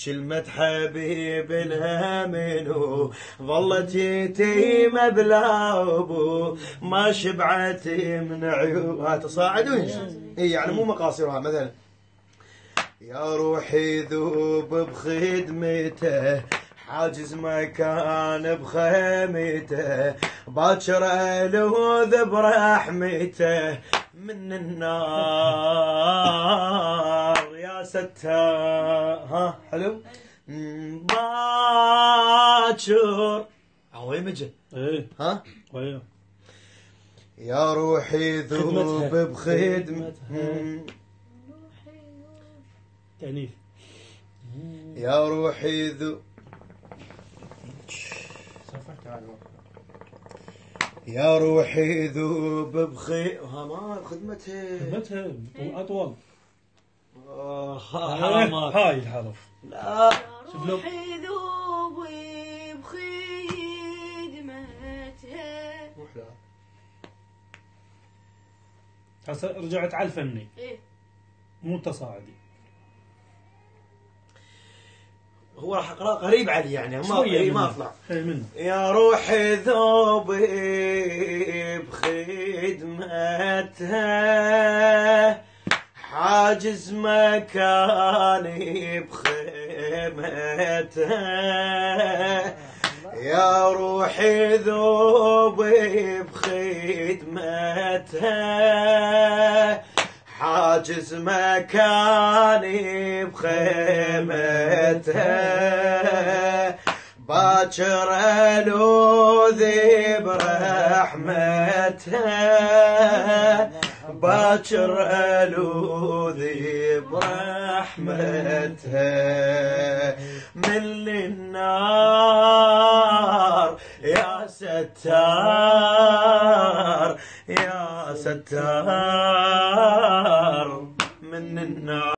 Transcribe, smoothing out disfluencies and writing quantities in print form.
كلمة حبيب لها منو ظلت يتيمة بلا أبو ما شبعت من عيوبها تصاعد يعني مو مقاصرها. مثلا يا روحي ذوب بخدمته حاجز مكان بخيمته باكر الوذ برحمته من النار يا ستار. ها حلو باكر وين مجد ايه ها وياه يا روحي ذوب بخدمتها تأنيث يا روحي ذوب يا روحي ذوب ها ما خدمتها أطول هاي الحرف لا شوف لو روحي ذوب بخدمتها هسه رجعت على الفني ايه مو التصاعدي. هو راح اقرا قريب علي يعني ما اطلع. منه يا روحي ذوبي بخدمتها حاجز مكاني بخيمتها يا روحي ذوبي بخدمتها حاجز مكاني بخيمتها باكر الوذي برحمتها باكر الوذي برحمتها من النار يا ستار يا ستار من النار.